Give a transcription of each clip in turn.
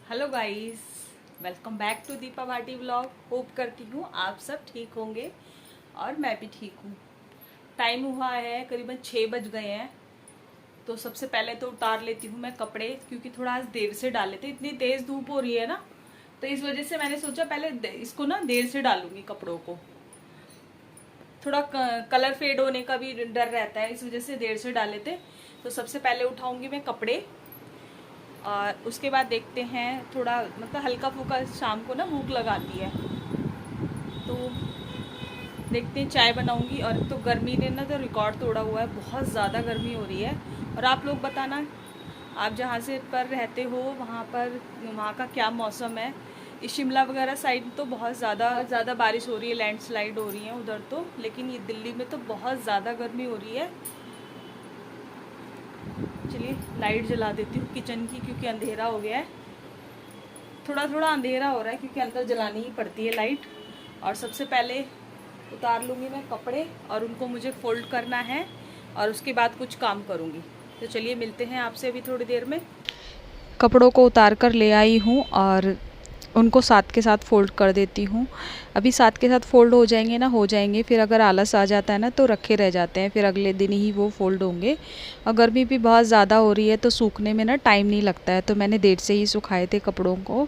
Hello guys, welcome back to Deepa Bhati vlog. Hope करती हूँ आप सब ठीक होंगे और मैं भी ठीक हूँ। टाइम हुआ है करीबन 6 बज गए हैं। तो सबसे पहले तो उतार लेती हूँ मैं कपड़े, क्योंकि थोड़ा आज देर से डाले थे। इतनी तेज़ धूप हो रही है ना, तो इस वजह से मैंने सोचा पहले इसको ना देर से डालूंगी कपड़ों को। थोड़ा कलर फेड होने का भी डर रहता है, इस वजह से देर से डाले थे। तो सबसे पहले उठाऊंगी मैं कपड़े और उसके बाद देखते हैं। थोड़ा मतलब हल्का फुल्का शाम को ना भूख लगाती है, तो देखते हैं। चाय बनाऊंगी। और तो गर्मी ने ना तो रिकॉर्ड तोड़ा हुआ है, बहुत ज़्यादा गर्मी हो रही है। और आप लोग बताना, आप जहाँ से पर रहते हो वहाँ का क्या मौसम है। इस शिमला वगैरह साइड तो बहुत ज़्यादा बारिश हो रही है, लैंडस्लाइड हो रही है उधर तो। लेकिन ये दिल्ली में तो बहुत ज़्यादा गर्मी हो रही है। चलिए लाइट जला देती हूँ किचन की, क्योंकि अंधेरा हो गया है। थोड़ा थोड़ा अंधेरा हो रहा है क्योंकि अंदर जलानी ही पड़ती है लाइट। और सबसे पहले उतार लूँगी मैं कपड़े, और उनको मुझे फोल्ड करना है और उसके बाद कुछ काम करूँगी। तो चलिए मिलते हैं आपसे अभी थोड़ी देर में। कपड़ों को उतार कर ले आई हूँ और उनको साथ के साथ फ़ोल्ड कर देती हूँ। अभी साथ के साथ फ़ोल्ड हो जाएंगे। फिर अगर आलस आ जाता है ना तो रखे रह जाते हैं, फिर अगले दिन ही वो फ़ोल्ड होंगे। और गर्मी भी बहुत ज़्यादा हो रही है तो सूखने में ना टाइम नहीं लगता है, तो मैंने देर से ही सुखाए थे कपड़ों को।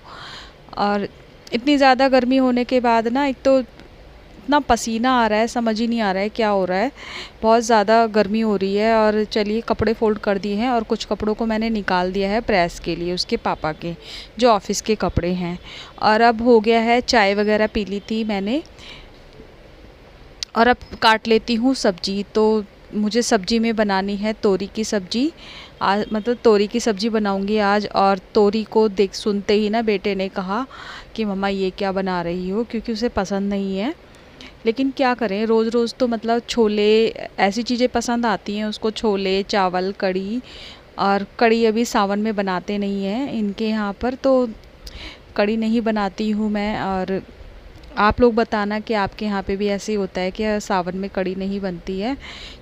और इतनी ज़्यादा गर्मी होने के बाद ना, एक तो इतना पसीना आ रहा है, समझ ही नहीं आ रहा है क्या हो रहा है। बहुत ज़्यादा गर्मी हो रही है। और चलिए कपड़े फ़ोल्ड कर दिए हैं और कुछ कपड़ों को मैंने निकाल दिया है प्रेस के लिए, उसके पापा के जो ऑफिस के कपड़े हैं। और अब हो गया है, चाय वगैरह पी ली थी मैंने। और अब काट लेती हूँ सब्जी। तो मुझे सब्जी में बनानी है तोरी की सब्जी। आज मतलब तोरी की सब्जी बनाऊंगी आज। और तोरी को सुनते ही ना बेटे ने कहा कि मम्मा ये क्या बना रही हो, क्योंकि उसे पसंद नहीं है। लेकिन क्या करें, रोज़ रोज़ तो मतलब छोले ऐसी चीज़ें पसंद आती हैं उसको, छोले चावल कढ़ी। और कढ़ी अभी सावन में बनाते नहीं हैं इनके यहाँ पर, तो कढ़ी नहीं बनाती हूँ मैं। और आप लोग बताना कि आपके यहाँ पे भी ऐसे ही होता है कि सावन में कढ़ी नहीं बनती है।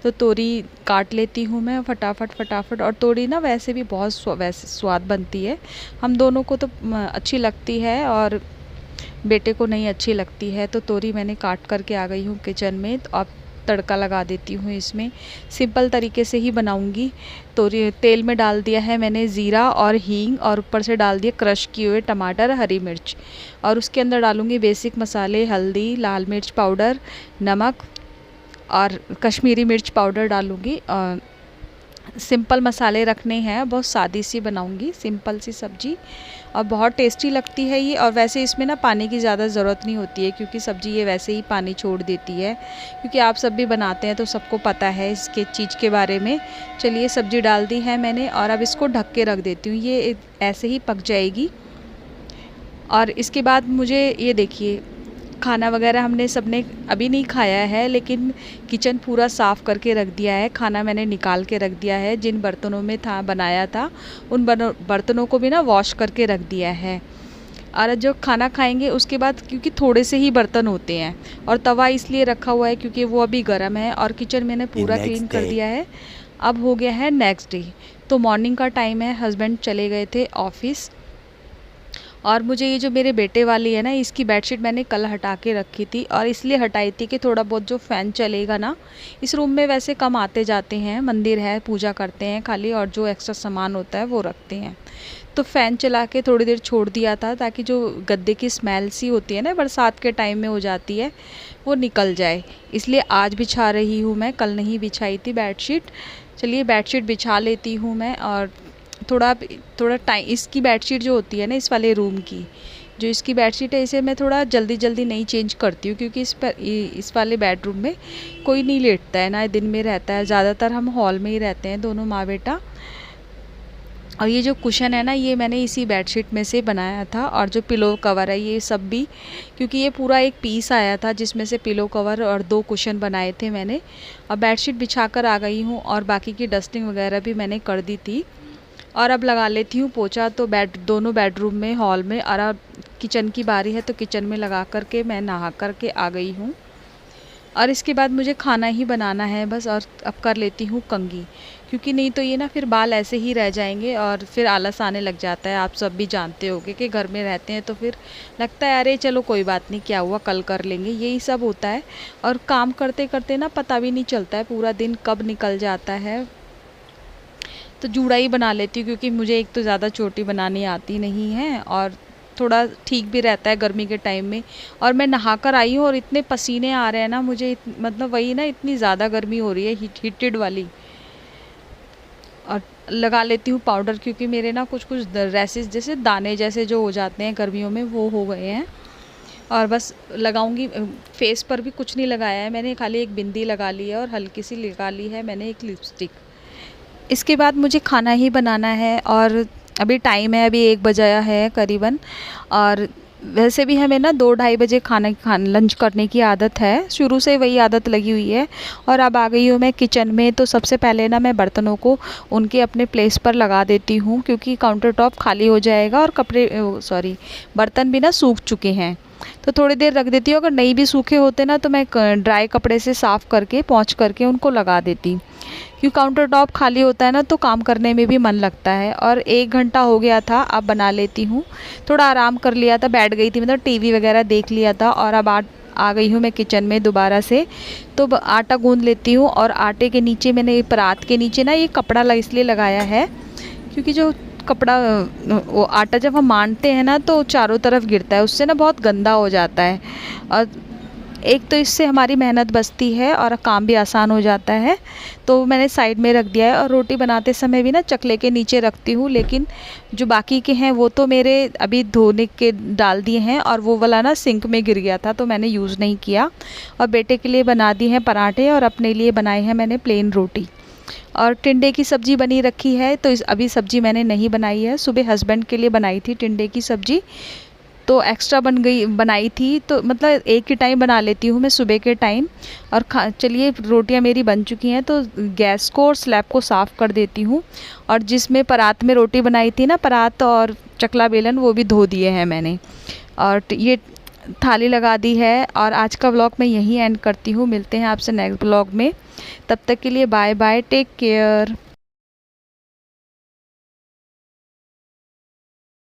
तो तोरी काट लेती हूँ मैं फटाफट। और तोरी ना वैसे भी बहुत वैसे स्वाद बनती है। हम दोनों को तो अच्छी लगती है और बेटे को नहीं अच्छी लगती है। तो तोरी मैंने काट करके आ गई हूँ किचन में। तो अब तड़का लगा देती हूँ इसमें। सिंपल तरीके से ही बनाऊँगी। तोरी तेल में डाल दिया है मैंने ज़ीरा और हींग, और ऊपर से डाल दिए क्रश किए हुए टमाटर, हरी मिर्च। और उसके अंदर डालूँगी बेसिक मसाले, हल्दी, लाल मिर्च पाउडर, नमक और कश्मीरी मिर्च पाउडर डालूँगी। सिंपल मसाले रखने हैं, बहुत सादी सी बनाऊंगी, सिंपल सी सब्जी। और बहुत टेस्टी लगती है ये। और वैसे इसमें ना पानी की ज़्यादा ज़रूरत नहीं होती है, क्योंकि सब्ज़ी ये वैसे ही पानी छोड़ देती है। क्योंकि आप सब भी बनाते हैं तो सबको पता है इसके चीज़ के बारे में। चलिए सब्ज़ी डाल दी है मैंने और अब इसको ढक के रख देती हूँ, ये ऐसे ही पक जाएगी। और इसके बाद मुझे ये देखिए, खाना वगैरह हमने सबने अभी नहीं खाया है, लेकिन किचन पूरा साफ़ करके रख दिया है। खाना मैंने निकाल के रख दिया है, जिन बर्तनों में था बनाया था उन बर्तनों को भी ना वॉश करके रख दिया है। और जो खाना खाएंगे उसके बाद, क्योंकि थोड़े से ही बर्तन होते हैं, और तवा इसलिए रखा हुआ है क्योंकि वो अभी गर्म है। और किचन मैंने पूरा क्लीन कर दिया है। अब हो गया है नेक्स्ट डे। तो मॉर्निंग का टाइम है, हस्बैंड चले गए थे ऑफिस। और मुझे ये जो मेरे बेटे वाली है ना, इसकी बेडशीट मैंने कल हटा के रखी थी। और इसलिए हटाई थी कि थोड़ा बहुत जो फ़ैन चलेगा ना, इस रूम में वैसे कम आते जाते हैं, मंदिर है, पूजा करते हैं खाली, और जो एक्स्ट्रा सामान होता है वो रखते हैं। तो फ़ैन चला के थोड़ी देर छोड़ दिया था, ताकि जो गद्दे की स्मेल सी होती है ना, बरसात के टाइम में हो जाती है, वो निकल जाए। इसलिए आज बिछा रही हूँ मैं, कल नहीं बिछाई थी बेडशीट। चलिए बेडशीट बिछा लेती हूँ मैं। और थोड़ा थोड़ा टाइम, इसकी बेडशीट जो होती है ना, इस वाले रूम की जो इसकी बेडशीट है, इसे मैं थोड़ा जल्दी जल्दी नहीं चेंज करती हूँ, क्योंकि इस वाले बेडरूम में कोई नहीं लेटता है ना, दिन में रहता है। ज़्यादातर हम हॉल में ही रहते हैं दोनों माँ बेटा। और ये जो कुशन है ना, ये मैंने इसी बेडशीट में से बनाया था। और जो पिलो कवर है ये सब भी, क्योंकि ये पूरा एक पीस आया था जिसमें से पिलो कवर और 2 कुशन बनाए थे मैंने। और बेडशीट बिछा कर आ गई हूँ, और बाकी की डस्टिंग वगैरह भी मैंने कर दी थी। और अब लगा लेती हूँ पोछा। तो दोनों बेडरूम में, हॉल में। और अब किचन की बारी है, तो किचन में लगा करके मैं नहा करके आ गई हूँ। और इसके बाद मुझे खाना ही बनाना है बस। और अब कर लेती हूँ कंघी, क्योंकि नहीं तो ये ना फिर बाल ऐसे ही रह जाएंगे और फिर आलस आने लग जाता है। आप सब भी जानते होगे कि घर में रहते हैं तो फिर लगता है अरे चलो कोई बात नहीं, क्या हुआ, कल कर लेंगे, यही सब होता है। और काम करते करते ना पता भी नहीं चलता है पूरा दिन कब निकल जाता है। तो जूड़ा ही बना लेती हूँ, क्योंकि मुझे एक तो ज़्यादा चोटी बनानी आती नहीं है और थोड़ा ठीक भी रहता है गर्मी के टाइम में। और मैं नहा कर आई हूँ और इतने पसीने आ रहे हैं ना मुझे, मतलब वही ना, इतनी ज़्यादा गर्मी हो रही है, हीटेड वाली। और लगा लेती हूँ पाउडर, क्योंकि मेरे ना कुछ कुछ रैसेस जैसे दाने जैसे जो हो जाते हैं गर्मियों में, वो हो गए हैं। और बस लगाऊंगी। फेस पर भी कुछ नहीं लगाया है मैंने, खाली एक बिंदी लगा ली है और हल्की सी लगा ली है मैंने एक लिपस्टिक। इसके बाद मुझे खाना ही बनाना है और अभी टाइम है, अभी 1 बजा है करीबन। और वैसे भी हमें ना 2-2:30 बजे लंच करने की आदत है, शुरू से वही आदत लगी हुई है। और अब आ गई हूँ मैं किचन में, तो सबसे पहले ना मैं बर्तनों को उनके अपने प्लेस पर लगा देती हूँ, क्योंकि काउंटर टॉप खाली हो जाएगा और बर्तन भी ना सूख चुके हैं। तो थोड़ी देर रख देती हूँ, अगर नहीं भी सूखे होते ना तो मैं ड्राई कपड़े से साफ़ करके पोंछ करके उनको लगा देती। क्योंकि काउंटर टॉप खाली होता है ना तो काम करने में भी मन लगता है। और 1 घंटा हो गया था, अब बना लेती हूँ। थोड़ा आराम कर लिया था, बैठ गई थी, मतलब टीवी वगैरह देख लिया था। और अब आ गई हूँ मैं किचन में दोबारा से। तो आटा गूंद लेती हूँ और आटे के नीचे मैंने परात के नीचे ना ये कपड़ा इसलिए लगाया है, क्योंकि जो कपड़ा वो आटा जब हम मानते हैं ना तो चारों तरफ गिरता है, उससे ना बहुत गंदा हो जाता है। और एक तो इससे हमारी मेहनत बचती है और काम भी आसान हो जाता है। तो मैंने साइड में रख दिया है। और रोटी बनाते समय भी ना चकले के नीचे रखती हूँ, लेकिन जो बाकी के हैं वो तो मेरे अभी धोने के डाल दिए हैं, और वो वाला ना सिंक में गिर गया था तो मैंने यूज़ नहीं किया। और बेटे के लिए बना दिए हैं पराठे और अपने लिए बनाए हैं मैंने प्लेन रोटी। और टिंडे की सब्ज़ी बनी रखी है, तो अभी सब्ज़ी मैंने नहीं बनाई है। सुबह हस्बैंड के लिए बनाई थी टिंडे की सब्ज़ी, तो एक्स्ट्रा बनाई थी, तो मतलब एक ही टाइम बना लेती हूँ मैं सुबह के टाइम। और चलिए रोटियाँ मेरी बन चुकी हैं, तो गैस को और स्लैब को साफ़ कर देती हूँ। और जिसमें परात में रोटी बनाई थी ना, परात और चकला बेलन, वो भी धो दिए हैं मैंने। और ये थाली लगा दी है। और आज का व्लॉग मैं यहीं एंड करती हूँ, मिलते हैं आपसे नेक्स्ट व्लॉग में। तब तक के लिए बाय बाय, टेक केयर।